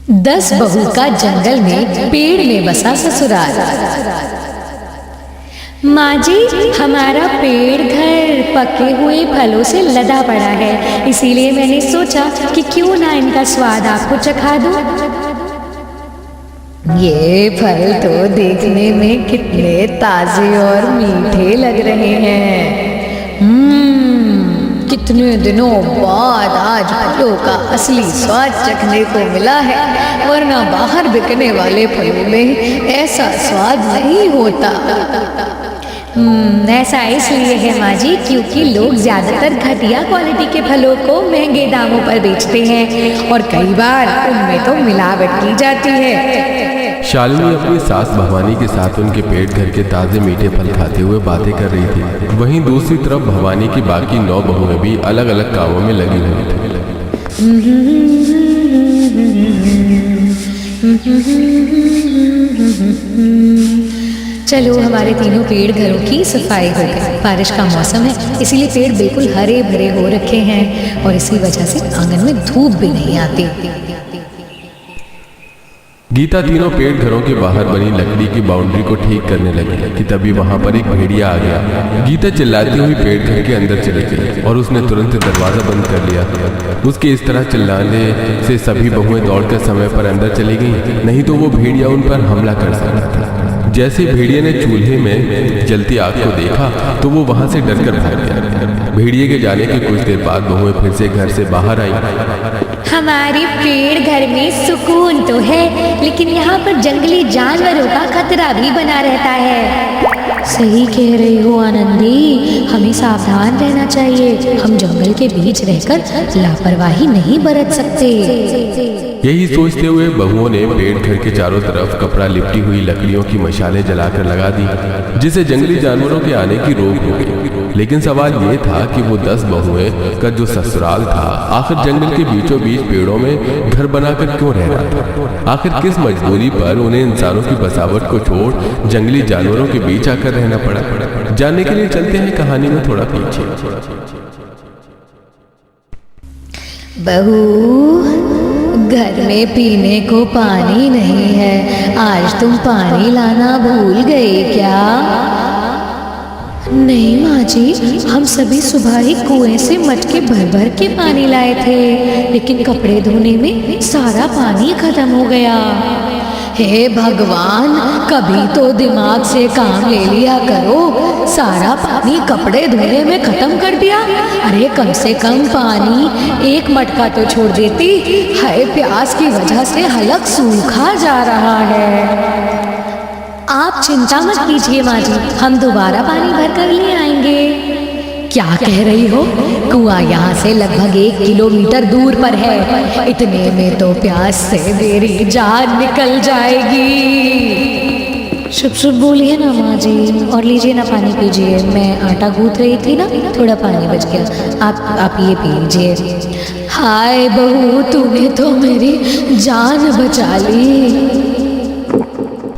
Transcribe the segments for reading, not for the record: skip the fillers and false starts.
10 बहू का जंगल में पेड़ में बसा ससुराल। माँ जी, हमारा पेड़ घर पके हुए फलों से लदा पड़ा है, इसीलिए मैंने सोचा कि क्यों ना इनका स्वाद आपको चखा दूं। ये फल तो देखने में कितने ताजे और मीठे लग रहे हैं। कितने दिनों बाद आज फलों का असली स्वाद चखने को मिला है, वरना बाहर बिकने वाले फलों में ऐसा स्वाद नहीं होता। ऐसा इसलिए है माँ जी, क्योंकि लोग ज्यादातर घटिया क्वालिटी के फलों को महंगे दामों पर बेचते हैं और कई बार उनमें तो मिलावट की जाती है। शालिनी अपनी सास भवानी के साथ उनके पेट घर के ताजे मीठे फल खाते हुए बातें कर रही थी। वहीं दूसरी तरफ भवानी की बाकी 9 बहुएं भी अलग अलग कामों में लगी हुई थी। चलो, हमारे तीनों पेड़ घरों की सफाई हो गई। बारिश का मौसम है, इसीलिए पेड़ बिल्कुल हरे भरे हो रखे हैं और इसी वजह से आंगन में धूप भी नहीं आती। गीता तीनों पेड़ घरों के बाहर बनी लकड़ी की बाउंड्री को ठीक करने लगी कि तभी वहां पर एक भेड़िया आ गया। गीता चिल्लाती हुई पेड़ घर के अंदर चली गई और उसने तुरंत दरवाजा बंद कर लिया। उसके इस तरह चिल्लाने से सभी बहुएं दौड़कर समय पर अंदर चली गईं, नहीं तो वो भेड़िया उन पर हमला कर सकता था। जैसे भेड़िए ने चूल्हे में जलती आग को देखा तो वो वहां से डरकर भाग गया। भेड़िए के जाने के कुछ देर बाद बहुएं फिर से घर से बाहर आई। हमारे पेड़ घर में सुकून तो है, लेकिन यहाँ पर जंगली जानवरों का खतरा भी बना रहता है। सही कह रही हो आनंदी, हमें सावधान रहना चाहिए। हम जंगल के बीच रहकर लापरवाही नहीं बरत सकते। यही सोचते हुए बहुओं ने पेड़ घर के चारों तरफ कपड़ा लिपटी हुई लकड़ियों की मशालें जलाकर लगा दी, जिससे जंगली जानवरों के आने की रोक हो गई। लेकिन सवाल ये था कि वो 10 बहुएं का जो ससुराल था, आखिर जंगल के बीचों बीच पेड़ों में घर बनाकर क्यों रह रहा था? आखिर किस मजबूरी पर उन्हें इंसानों की बसावट को छोड़ जंगली जानवरों के बीच आकर रहना पड़ा? जानने के लिए चलते हैं कहानी में थोड़ा पीछे। बहू, घर में पीने को पानी नहीं है, आज तुम पानी लाना भूल गए क्या? नहीं माँ जी, हम सभी सुबह ही कुएं से मटके भर भर के पानी लाए थे, लेकिन कपड़े धोने में सारा पानी खत्म हो गया। हे भगवान, कभी तो दिमाग से काम ले लिया करो। सारा पानी कपड़े धोने में खत्म कर दिया। अरे कम से कम पानी एक मटका तो छोड़ देती। हाय, प्यास की वजह से हलक सूखा जा रहा है। आप चिंता मत कीजिए माँ जी, हम दोबारा पानी भर कर ले आएंगे। क्या कह रही हो? कुआं यहाँ से लगभग 1 किलोमीटर दूर पर है। इतने में तो प्यास से मेरी जान निकल जाएगी। शुभ शुभ बोलिए ना माँ जी, और लीजिए ना पानी पीजिए। मैं आटा गूंथ रही थी ना, थोड़ा पानी बच गया, आप ये पी लीजिए। हाय बहू, तूने तो मेरी जान बचा ली।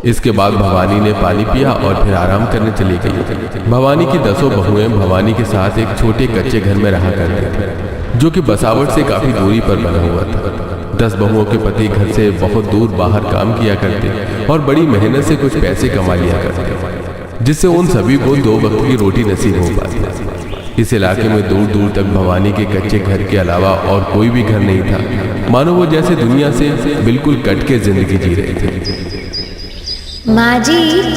इसके बाद भवानी ने पानी पिया और फिर आराम करने चली गई। भवानी की 10 बहुएं भवानी के साथ एक छोटे कच्चे घर में रहा करती थी, जो कि बसावट से काफी दूरी पर बना हुआ था। 10 बहुओं के पति घर से बहुत दूर बाहर काम किया करते और बड़ी मेहनत से कुछ पैसे कमा लिया करते, जिससे उन सभी को 2 वक्त की रोटी नसीब हो पाती। इस इलाके में दूर दूर तक भवानी के कच्चे घर के अलावा और कोई भी घर नहीं था। मानो वो जैसे दुनिया से बिल्कुल कट के जिंदगी जी रहे थे। माँ जी,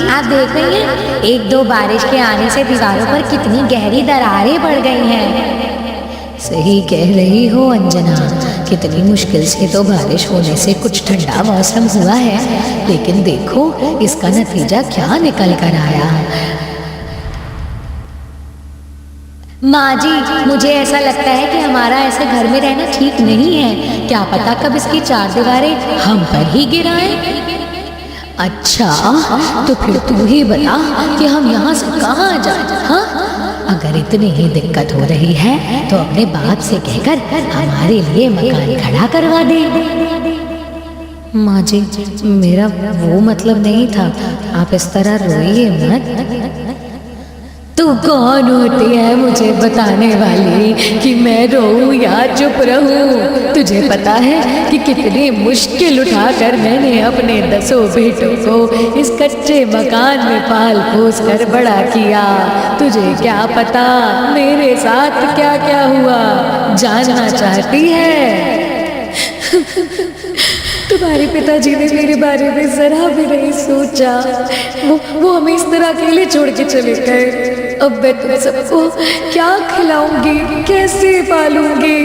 आप देख रही हैं, 1-2 बारिश के आने से दीवारों पर कितनी गहरी दरारें पड़ गई हैं। सही कह रही हो अंजना, कितनी मुश्किल से तो बारिश होने से कुछ ठंडा मौसम हुआ है, लेकिन देखो इसका नतीजा क्या निकल कर आया। माँ जी, मुझे ऐसा लगता है कि हमारा ऐसे घर में रहना ठीक नहीं है। क्या पता कब इसकी 4 दीवारें हम पर ही गिराएं। अच्छा, तो फिर तू ही बता कि हम यहाँ से कहाँ जाएं? हाँ, अगर इतनी ही दिक्कत हो रही है तो अपने बाप से कहकर हमारे लिए मकान खड़ा करवा दे। माँ जी, मेरा वो मतलब नहीं था, आप इस तरह रोइए मत। तू तू कौन होती है मुझे बताने वाली कि मैं रोऊं या चुप रहूं? तुझे पता है कि कितनी मुश्किल उठाकर मैंने अपने 10 बेटों को इस कच्चे मकान में पाल पोस कर बड़ा किया। तुझे क्या पता मेरे साथ क्या क्या हुआ? जानना चाहती है? तुम्हारे पिताजी ने मेरे बारे में जरा भी नहीं सोचा। वो हमें इस तरह अकेले छोड़ के चले गए। अब मैं तुम सबको क्या खिलाऊंगी, कैसे पालूंगी?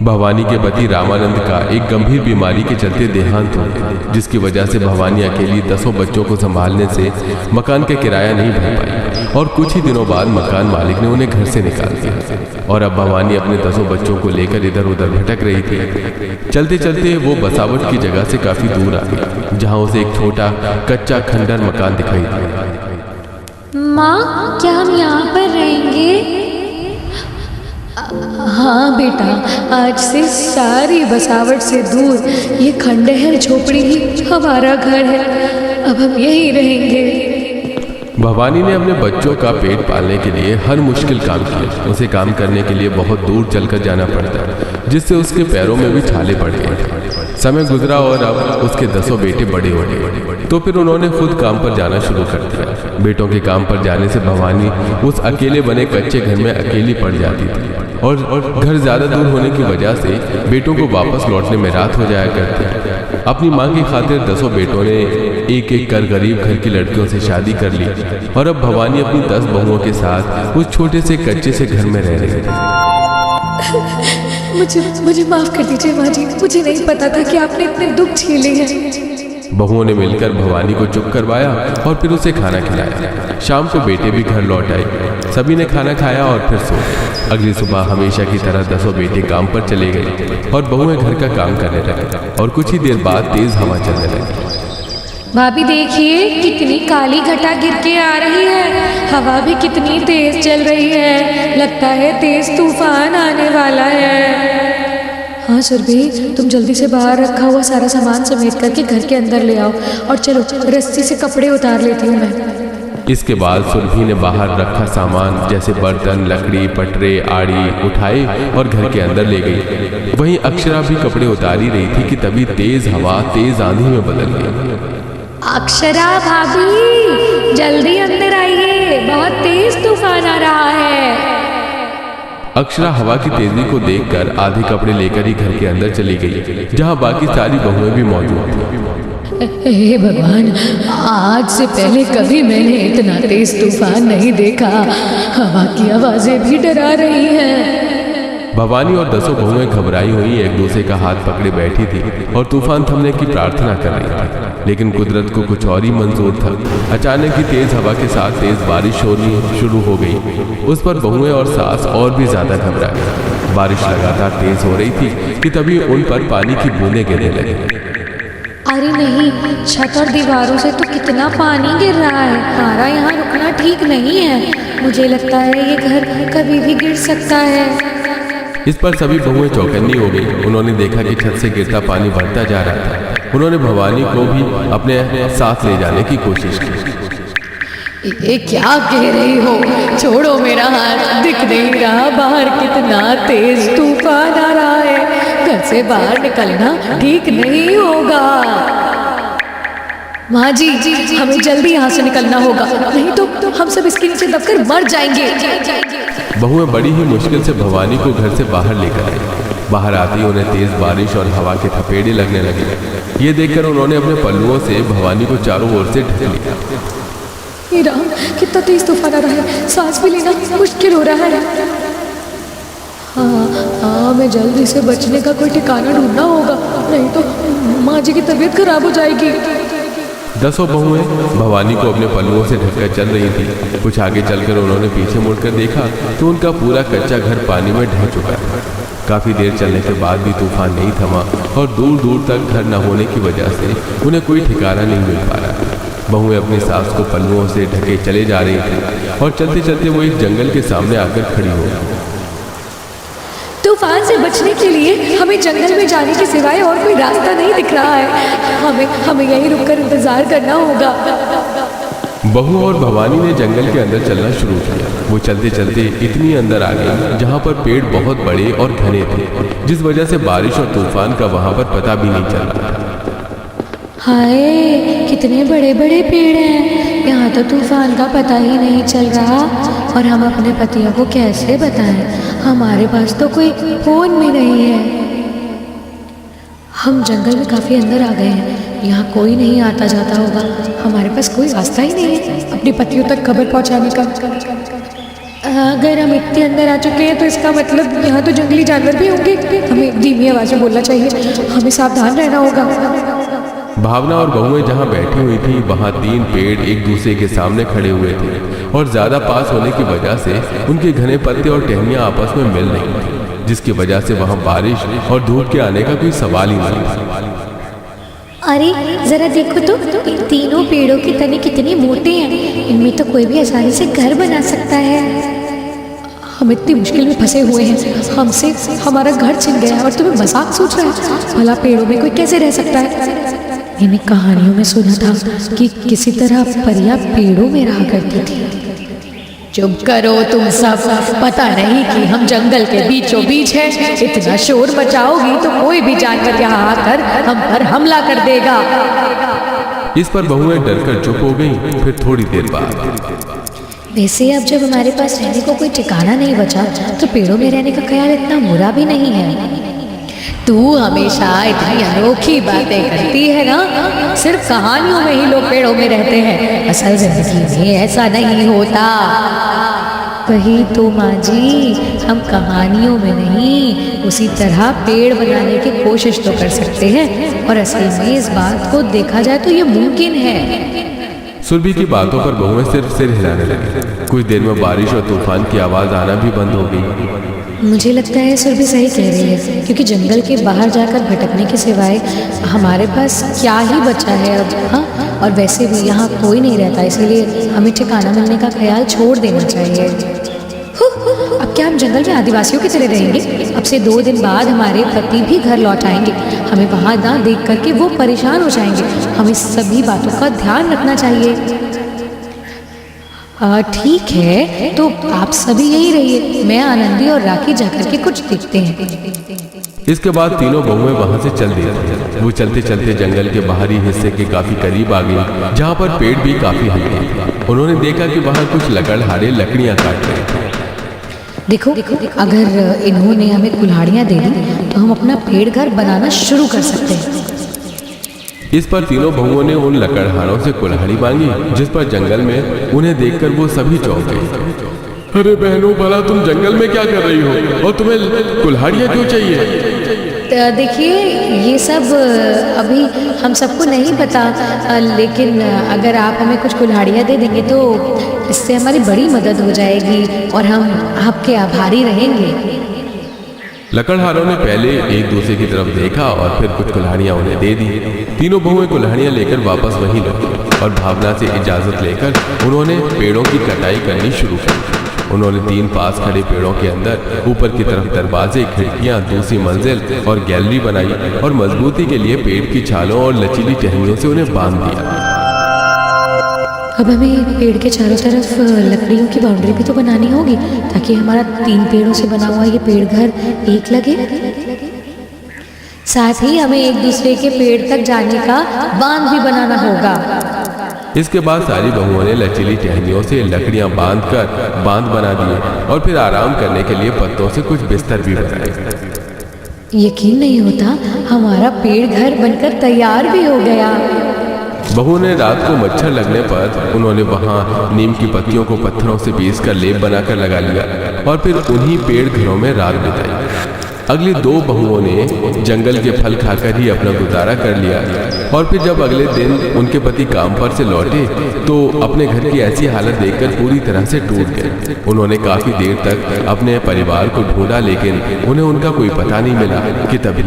भवानी के पति रामानंद का एक गंभीर बीमारी के चलते देहांत हो गया, जिसकी वजह से भवानी अकेली 10 बच्चों को संभालने से मकान का किराया नहीं भर पाई और कुछ ही दिनों बाद मकान मालिक ने उन्हें घर से निकाल दिया। और अब भवानी अपने 10 बच्चों को लेकर इधर उधर भटक रही थी। चलते चलते वो बसावट की जगह से काफी दूर आ गई, जहाँ उसे एक छोटा कच्चा खंडर मकान दिखाई दिया। माँ, क्या हम यहाँ पर रहेंगे? हाँ बेटा, आज से सारी बसावट से दूर ये खंडहर झोपड़ी ही हमारा घर है। अब हम यहीं रहेंगे। भवानी ने अपने बच्चों का पेट पालने के लिए हर मुश्किल काम किया। उसे काम करने के लिए बहुत दूर चलकर जाना पड़ता, जिससे उसके पैरों में भी छाले पड़ गए। समय गुजरा और अब उसके 10 बेटे बड़े हो गए, तो फिर उन्होंने खुद काम पर जाना शुरू कर दिया। बेटों के काम पर जाने से भवानी उस अकेले बने कच्चे घर में अकेली पड़ जाती थी और घर ज्यादा दूर होने की वजह से बेटों को वापस लौटने में रात हो जाया करती। अपनी मां की खातिर 10 बेटों ने एक एक कर गरीब घर की लड़कियों से शादी कर ली और अब भवानी अपनी 10 बहुओं के साथ उस छोटे से कच्चे से घर में रह रही थी। मुझे माफ कर दीजिए माँ जी, मुझे नहीं पता था कि आपने इतने दुख झेले हैं। बहुओं ने मिलकर भवानी को चुप करवाया और फिर उसे खाना खिलाया। शाम को बेटे भी घर लौट आए। सभी ने खाना खाया और फिर सो गए। अगली सुबह हमेशा की तरह 10 बेटे काम पर चले गए और बहुएं घर का काम करने लगे और कुछ ही देर बाद तेज हवा चलने लगी। भाभी देखिए, कितनी काली घटा गिर के आ रही है। हवा भी कितनी तेज चल रही है। लगता है तेज तूफान आने वाला है। हाँ सुरभि, तुम जल्दी से बाहर रखा हुआ सारा सामान समेट करके घर के अंदर ले आओ और चलो रस्सी से कपड़े उतार लेती हूँ मैं। इसके बाद सुरभि ने बाहर रखा सामान जैसे बर्तन, लकड़ी, पटरे, आड़ी उठाए और घर के अंदर ले गई। वहीं अक्षरा भी कपड़े उतार ही रही थी कि तभी तेज हवा तेज आंधी में बदल गई। अक्षरा भाभी, जल्दी अंदर आइए, बहुत तेज तूफान आ रहा है। अक्षरा हवा की तेजी को देखकर आधे कपड़े लेकर ही घर के अंदर चली गई, जहां बाकी सारी बहुएं भी मौजूद थीं। हे भगवान, आज से पहले कभी मैंने इतना तेज तूफान नहीं देखा। हवा की आवाजें भी डरा रही हैं। भवानी और 10 बहुएं घबराई हुई एक दूसरे का हाथ पकड़े बैठी थी और तूफान थमने की प्रार्थना कर रही थी, लेकिन कुदरत को कुछ और ही मंजूर था। अचानक ही तेज हवा के साथ तेज बारिश होनी शुरू हो गई। उस पर बहुएं और सास और भी ज्यादा घबरा गई। बारिश लगातार तेज हो रही थी कि तभी उन पर पानी की बूंदें गिरने लगी। अरे नहीं, छत और दीवारों से तो कितना पानी गिर रहा है। हमारा यहाँ रुकना ठीक नहीं है। मुझे लगता है ये घर कभी भी गिर सकता है। इस पर सभी बहुएं चौकन्नी हो गई। उन्होंने देखा कि छत से गिरता पानी बढ़ता जा रहा था। उन्होंने भवानी को भी अपने साथ ले जाने की कोशिश की। ये क्या कह रही हो? छोड़ो मेरा हाथ, दिख नहीं रहा बाहर कितना तेज तूफान आ रहा है। घर से बाहर निकलना ठीक नहीं होगा। माँ जी, हमें जल्दी यहाँ से निकलना होगा, नहीं तो हम सब इसके नीचे दबकर मर जाएंगे। बहुएं बड़ी ही मुश्किल से भवानी को घर से बाहर लेकर आई। बाहर आते ही उन्हें तेज बारिश और हवा के थपेड़े लगने लगे। ये देखकर उन्होंने अपने पल्लुओं से भवानी को चारों ओर से ढक लिया। हे राम, कितना तेज तूफान आ रहा है, सांस भी लेना मुश्किल हो रहा है। हाँ, मैं जल्दी से बचने का कोई ठिकाना ढूंढना होगा, नहीं तो माँ जी की तबीयत खराब हो जाएगी। 10 बहुएं भवानी को अपने पल्लुओं से ढककर चल रही थी। कुछ आगे चलकर उन्होंने पीछे मुड़कर देखा तो उनका पूरा कच्चा घर पानी में ढह चुका था। काफी देर चलने के बाद भी तूफान नहीं थमा और दूर दूर तक घर न होने की वजह से उन्हें कोई ठिकाना नहीं मिल पा रहा। बहुएं अपनी सास को पल्लुओं से ढके चले जा रही थी और चलते चलते वो एक जंगल के सामने आकर खड़ी हो गई। तूफान से बचने के लिए हमें जंगल में जाने के सिवाय और कोई रास्ता नहीं दिख रहा है। हमें यहीं रुककर इंतजार करना होगा। बहू और भवानी ने जंगल के अंदर चलना शुरू किया। वो चलते चलते इतनी अंदर आ गई जहाँ पर पेड़ बहुत बड़े और घने थे, जिस वजह से बारिश और तूफान का वहाँ पर पता भी नहीं चल रहा था। हाय, कितने बड़े बड़े पेड़ हैं, यहाँ तो तूफान का पता ही नहीं चल रहा। और हम अपने पतियों को कैसे बताएं, हमारे पास तो कोई फोन भी नहीं है। हम जंगल में काफ़ी अंदर आ गए हैं, यहाँ कोई नहीं आता जाता होगा, हमारे पास कोई रास्ता ही नहीं है अपनी पतियों तक खबर पहुँचाने का। अगर हम इतने अंदर आ चुके हैं तो इसका मतलब यहाँ तो जंगली जानवर भी होंगे। हमें धीमी आवाज़ में बोलना चाहिए, हमें सावधान रहना होगा। भावना और बहुएं जहाँ बैठी हुई थी वहाँ 3 पेड़ एक दूसरे के सामने खड़े हुए थे और ज़्यादा पास होने की वजह से उनके घने पत्ते और टहनियाँ आपस में मिल नहीं थी, जिसकी वजह से वहाँ बारिश और धूप के आने का कोई सवाल ही नहीं था। अरे जरा देखो तो, इन तीनों पेड़ों के तने कितने मोटे हैं, इनमें तो कोई भी आसानी से घर बना सकता है। हम इतनी मुश्किल में फंसे हुए हैं, हमसे हमारा घर छिन गया और तुम्हें मजाक सोच रहा है? भला पेड़ों में कोई कैसे रह सकता है? मैंने कहानियों में सुना था कि किसी तरह परियां पेड़ों में रहा करती थी। चुप करो तुम सब, पता नहीं कि हम जंगल के बीचों बीच हैं। इतना शोर मचाओगी तो कोई भी जानवर यहाँ आकर हम पर हमला कर देगा। इस पर बहुएं डरकर चुप हो गईं। फिर थोड़ी देर बाद, वैसे अब जब हमारे पास रहने को कोई ठिकाना नहीं बचा तो पेड़ों में रहने का ख्याल इतना बुरा भी नहीं है। तू हमेशा इतनी अनोखी बातें करती है ना, सिर्फ कहानियों में ही लोग पेड़ों में रहते हैं, असल जिंदगी में ऐसा नहीं होता। कही तो माँ जी, हम कहानियों में नहीं उसी तरह पेड़ बनाने की कोशिश तो कर सकते हैं, और असल में इस बात को देखा जाए तो ये मुमकिन है। सुरभि की बातों पर बहुएं सिर्फ सिर हिलाने लगी। कुछ देर में बारिश और तूफान की आवाज आना भी बंद हो गई। मुझे लगता है सुरभि सही कह रही है, क्योंकि जंगल के बाहर जाकर भटकने के सिवाय हमारे पास क्या ही बचा है अब। हाँ, और वैसे भी यहाँ कोई नहीं रहता, इसीलिए हमें ठिकाना मिलने का ख्याल छोड़ देना चाहिए। अब क्या हम जंगल में आदिवासियों की तरह रहेंगे? अब से 2 दिन बाद हमारे पति भी घर लौट आएंगे, हमें वहाँ ना देख करके वो परेशान हो जाएंगे। हमें सभी बातों का ध्यान रखना चाहिए। ठीक है, तो आप सभी यही रहिए, मैं आनंदी और राखी जाकर के कुछ देखते हैं। इसके बाद तीनों बहुएं वहां से चल दिए। वो चलते चलते जंगल के बाहरी हिस्से के काफी करीब आ गई, जहाँ पर पेड़ भी काफी हल्के थे। उन्होंने देखा कि वहाँ कुछ लकड़हारे लकड़ियाँ काट रहे थे। देखो, अगर इन्होंने हमें कुल्हाड़ियाँ दे दी तो हम अपना पेड़ घर बनाना शुरू कर सकते हैं। इस पर तीनों बहुओं ने उन लकड़हारों से कुल्हाड़ी मांगी, जिस पर जंगल में उन्हें देखकर वो सभी चौंक गए। अरे बहनों, भला तुम जंगल में क्या कर रही हो और तुम्हें कुल्हाड़ियाँ क्यों चाहिए? देखिए, ये सब अभी हम सबको नहीं पता, लेकिन अगर आप हमें कुछ कुल्हाड़ियाँ दे देंगे तो इससे हमारी बड़ी मदद हो जाएगी और हम आपके आभारी रहेंगे। लकड़हारों ने पहले एक दूसरे की तरफ देखा और फिर कुछ कुल्हाड़ियाँ उन्हें दे दी। तीनों बहुएं कुल्हाड़ियाँ लेकर वापस वहीं लौटी और भावना से इजाजत लेकर उन्होंने पेड़ों की कटाई करनी शुरू की। उन्होंने 3 पास खड़े पेड़ों के अंदर ऊपर की तरफ दरवाजे, खिड़कियाँ, दूसरी मंजिल और गैलरी बनाई और मजबूती के लिए पेड़ की छालों और लचीली टहनियों से उन्हें बांध दिया। अब हमें पेड़ के चारों तरफ लकड़ियों की बाउंड्री भी तो बनानी होगी, ताकि हमारा 3 पेड़ों से बना हुआ ये पेड़ घर एक लगे। साथ ही हमें एक दूसरे के पेड़ तक जाने का बांध भी बनाना होगा। इसके बाद सारी बहुओं ने लचीली टहनियों से लकड़ियां बांधकर बांध बना दिए और फिर आराम करने के लिए पत्तों से कुछ बिस्तर भी बनाए। यकीन नहीं होता, हमारा पेड़ घर बनकर तैयार भी हो गया। बहू ने रात को मच्छर लगने पर उन्होंने वहां नीम की पत्तियों को पत्थरों से पीसकर लेप बनाकर लगा लिया और फिर उन्हीं पेड़ घरों में रात बिताई। अगली 2 बहुओं ने जंगल के फल खाकर ही अपना गुजारा कर लिया और फिर जब अगले दिन उनके पति काम पर से लौटे तो अपने घर की ऐसी हालत देखकर पूरी तरह से टूट गए। उन्होंने काफी देर तक अपने परिवार को ढूंढा, लेकिन उन्हें उनका कोई पता नहीं मिला कि तभी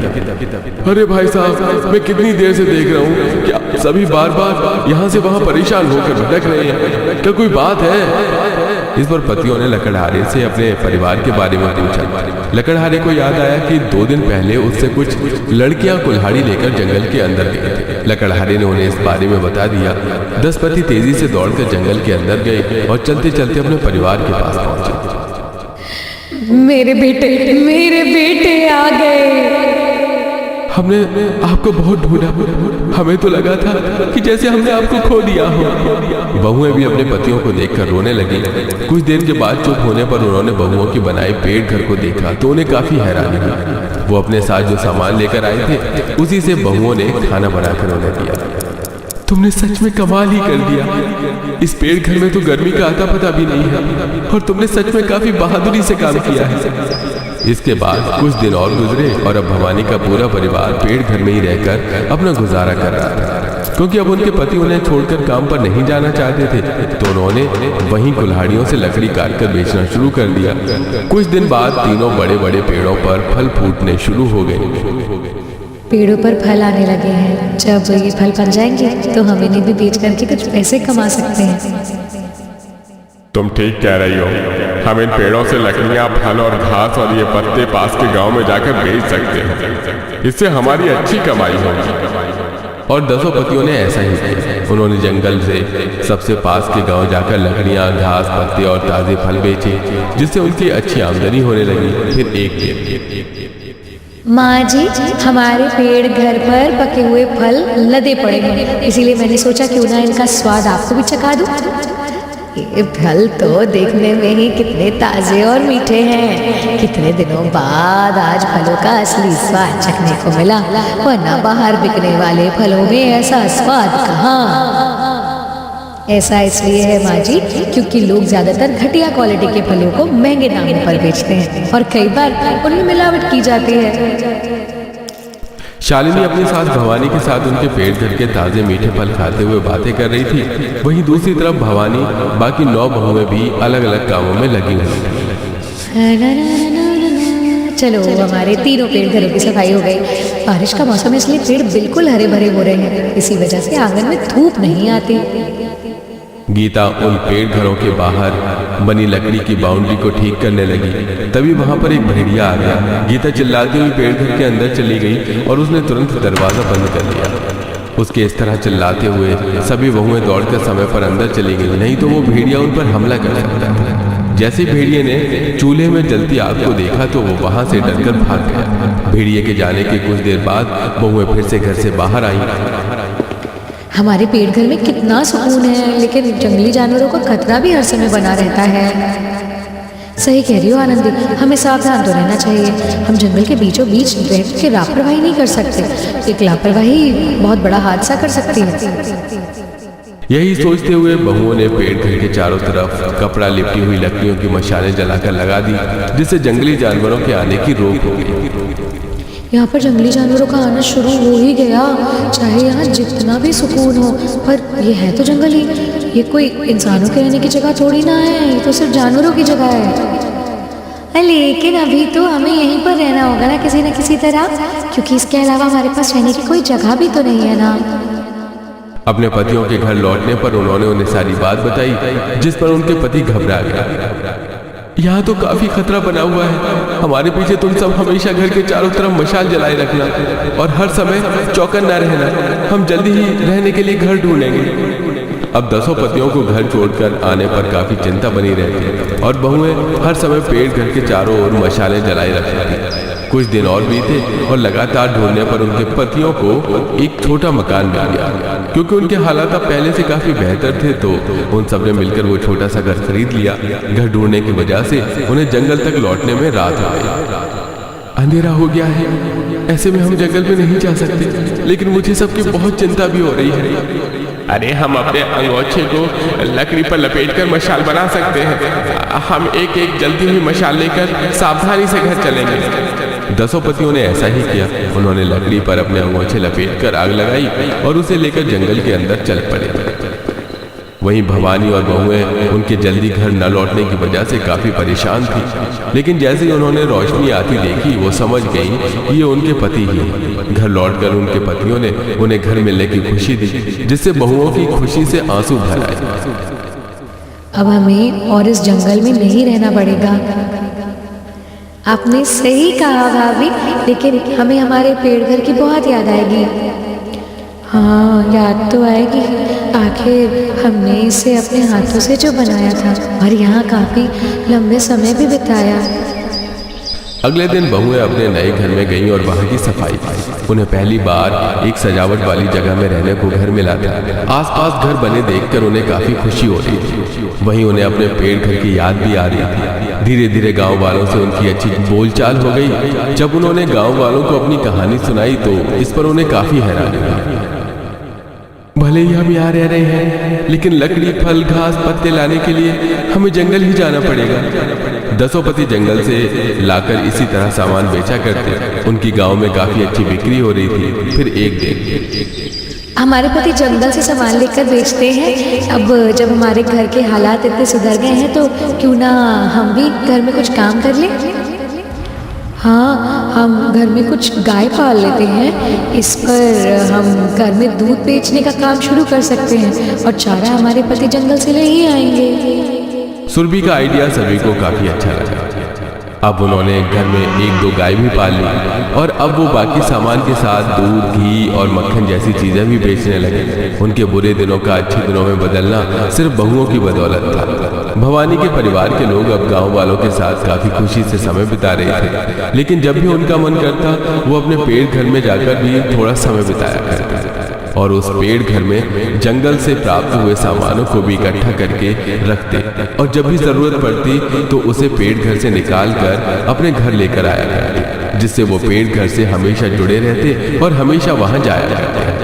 अरे भाई साहब, मैं कितनी देर से देख रहा हूँ, क्या सभी बार बार यहाँ से वहाँ परेशान होकर भटक रहे हैं? क्या कोई बात है? इस पर पतियों ने लकड़हारे से अपने परिवार के बारे में पूछा। लकड़हारे को याद आया कि 2 दिन पहले उससे कुछ लड़कियां कुल्हाड़ी लेकर जंगल के अंदर गई थी। लकड़हारे ने उन्हें इस बारे में बता दिया। 10 पति तेजी से दौड़कर जंगल के अंदर गए और चलते चलते अपने परिवार के पास पहुंचे। मेरे बेटे आ गए। हमने आपको बहुत ढूंढा, हमें तो लगा था कि जैसे हमने आपको खो दिया हो। बहुएं भी अपने पतियों को देखकर रोने लगी। कुछ देर के बाद चुप होने पर उन्होंने बहुओं की बनाए पेड़ घर को देखा तो उन्हें काफी हैरानी हुई। वो अपने साथ जो सामान लेकर आए थे उसी से बहुओं ने खाना बनाकर उन्हें दिया। तुमने सच में कमाल ही कर दिया। इस पेड़ घर में तो गर्मी का आता पता भी नहीं है और तुमने सच में काफी बहादुरी से काम किया है। इसके बाद कुछ दिन और गुजरे और अब भवानी का पूरा परिवार पेड़ घर में ही रहकर अपना गुजारा कर रहा था, क्योंकि अब उनके पति उन्हें छोड़कर काम पर नहीं जाना चाहते थे। तो उन्होंने वहीं कुल्हाड़ियों से लकड़ी काटकर बेचना शुरू कर दिया। कुछ दिन बाद तीनों बड़े बड़े पेड़ों पर फल फूटने शुरू हो गए। पेड़ों पर फल आने लगे हैं। जब ये फल बन जाएंगे तो हम इन्हें भी बेच करके कुछ पैसे कमा सकते हैं। तुम ठीक कह रही हो। हम इन पेड़ों से लकड़ियां, फल और घास और ये पत्ते पास के गांव में जाकर बेच सकते हैं। इससे हमारी अच्छी कमाई होगी। और 10 पतियों ने ऐसा ही किया। उन्होंने जंगल से सबसे पास के गांव जाकर लकड़ियां, घास, पत्ते और ताजे फल बेचे, जिससे उनकी अच्छी आमदनी होने लगी। फिर एक दिन, माँ जी, हमारे पेड़ घर पर पके हुए फल लदे पड़े हैं, इसीलिए मैंने सोचा क्यों ना इनका स्वाद आपको भी चखा दूं। ये फल तो देखने में ही कितने ताजे और मीठे हैं। कितने दिनों बाद आज फलों का असली स्वाद चखने को मिला, वरना बाहर बिकने वाले फलों में ऐसा स्वाद कहाँ। ऐसा इसलिए है माँ जी, क्योंकि लोग ज्यादातर घटिया क्वालिटी के फलों को महंगे दामों पर बेचते हैं और कई बार उनमें मिलावट की जाती है। शालिनी अपने साथ भवानी के साथ उनके पेड़ घर के ताजे मीठे फल खाते हुए बातें कर रही थी। वहीं दूसरी तरफ भवानी बाकी 9 बहुएं भी अलग अलग कामों में लगी हुई थी। चलो, हमारे तीनों पेड़ घरों की सफाई हो गई। बारिश का मौसम है, इसलिए पेड़ बिल्कुल हरे भरे हो रहे हैं। इसी वजह से आंगन में धूप नहीं आती। गीता उन पेड़ घरों के बाहर बनी लकड़ी की बाउंड्री को ठीक करने लगी। तभी वहां पर एक भेड़िया आ गया। गीता चिल्लाती हुई पेड़ घर के अंदर चली गई और उसने तुरंत दरवाजा बंद कर दिया। उसके इस तरह चिल्लाते हुए सभी बहुएं दौड़कर समय पर अंदर चली गई, नहीं तो वो भेड़िया उन पर हमला कर सकता था। जैसे भेड़िए ने चूल्हे में जलती आग को देखा तो वो वहां से डरकर भाग गया। भेड़िए के जाने के कुछ देर बाद बहुएं फिर से घर से बाहर आई। हमारे पेड़ घर में कितना सुकून है, लेकिन जंगली जानवरों का खतरा भी हर समय बना रहता है। सही कह रही हो आनंदी, हमें सावधान तो रहना चाहिए। हम जंगल के बीचों बीच रह के लापरवाही नहीं कर सकते। एक लापरवाही बहुत बड़ा हादसा कर सकती है। यही सोचते हुए बहुओं ने पेड़ घर के चारों तरफ कपड़ा लिपटी हुई लकड़ियों की मशालें जलाकर लगा दी, जिससे जंगली जानवरों के आने की रोक हो गई। यहाँ पर जंगली जानवरों का आना शुरू हो ही गया, चाहे यहाँ जितना भी सुकून हो, पर ये है तो जंगल ही। ये कोई इंसानों के रहने की जगह थोड़ी ना है, ये तो सिर्फ जानवरों की जगह है। लेकिन अभी तो हमें यहीं पर रहना होगा ना किसी तरह, क्योंकि इसके अलावा हमारे पास रहने की कोई जगह भी तो नहीं है ना। अपने पतियों के घर लौटने पर उन्होंने उन्हें सारी बात बताई, जिस पर उनके पति घबरा गए। यहाँ तो काफी खतरा बना हुआ है। हमारे पीछे तुम सब हमेशा घर के चारों तरफ मशाल जलाए रखना और हर समय चौकन्ना रहना। हम जल्दी ही रहने के लिए घर ढूंढेंगे। अब 10 पतियों को घर छोड़कर आने पर काफी चिंता बनी रहती है और बहुएं हर समय पेड़ घर के चारों ओर मशालें जलाए रखती थी। कुछ दिन और बीते और लगातार ढूंढने पर उनके पतियों को एक छोटा मकान मिल गया। क्योंकि उनके हालात अब पहले से काफी बेहतर थे तो उन सब ने मिलकर वो छोटा सा घर खरीद लिया। घर ढूंढने की वजह से उन्हें जंगल तक लौटने में रात हो गई। अंधेरा हो गया है, ऐसे में हम जंगल में नहीं जा सकते, लेकिन मुझे सबकी बहुत चिंता भी हो रही है। अरे हम अपने अंगोछे को लकड़ी पर लपेटकर मशाल बना सकते हैं। हम एक एक जलती हुई मशाल लेकर सावधानी से घर चलेंगे। 10 पतियों ने ऐसा ही किया। उन्होंने लकड़ी पर अपने अंगोछे लपेटकर आग लगाई और उसे लेकर जंगल के अंदर चल पड़े। वहीं भवानी और बहुएं उनके जल्दी घर न लौटने की वजह से काफी परेशान थी, लेकिन जैसे ही उन्होंने रोशनी आती देखी वो समझ गई कि ये उनके पति ही। घर लौटकर उनके पतियों ने उन्हें घर मिलने की खुशी दी, जिससे बहुओं की खुशी से आंसू भर आए। अब हमें और इस जंगल में नहीं रहना पड़ेगा। आपने सही कहा भाभी, लेकिन हमें हमारे पेड़ घर की बहुत याद आएगी। हाँ, याद तो आएगी, आखिर हमने इसे अपने हाथों से जो बनाया था और यहाँ काफी लंबे समय भी बिताया। अगले दिन बहुएं अपने नए घर में गईं और वहां की सफाई की। उन्हें पहली बार एक सजावट वाली जगह में रहने को घर मिला था। आसपास घर बने देखकर उन्हें काफी खुशी हो रही थी। वहीं उन्हें अपने पेड़ घर की याद भी आ रही थी। धीरे धीरे गांव वालों से उनकी अच्छी बोलचाल हो गई। जब उन्होंने गांव वालों को अपनी कहानी सुनाई तो इस पर उन्हें काफी हैरानी हुई। भले ही हम यहाँ रह रहे हैं, लेकिन लकड़ी, फल, घास, पत्ते लाने के लिए हमें जंगल ही जाना पड़ेगा। दसों पति जंगल से लाकर इसी तरह सामान बेचा करते। उनकी गांव में काफी अच्छी बिक्री हो रही थी। फिर एक दिन हमारे पति जंगल से सामान लेकर बेचते हैं। अब जब हमारे घर के हालात इतने सुधर गए हैं तो क्यों ना हम भी घर में कुछ काम कर लें। हाँ, हम घर में कुछ गाय पाल लेते हैं। इस पर हम घर में दूध बेचने का काम शुरू कर सकते हैं और चारा हमारे पति जंगल से ले ही आएंगे। सुरभि का आइडिया सभी को काफी अच्छा लगा। अब उन्होंने घर में 1-2 गाय भी पाल ली और अब वो बाकी सामान के साथ दूध, घी और मक्खन जैसी चीजें भी बेचने लगे। उनके बुरे दिनों का अच्छे दिनों में बदलना सिर्फ बहुओं की बदौलत था। भवानी के परिवार के लोग अब गांव वालों के साथ काफी खुशी से समय बिता रहे थे, लेकिन जब भी उनका मन करता वो अपने पेड़ घर में जाकर भी थोड़ा समय बिताया करते और उस पेड़ घर में जंगल से प्राप्त हुए सामानों को भी इकट्ठा करके रखते और जब भी जरूरत पड़ती तो उसे पेड़ घर से निकाल कर अपने घर लेकर आया करते, जिससे वो पेड़ घर से हमेशा जुड़े रहते और हमेशा वहां जाया करते।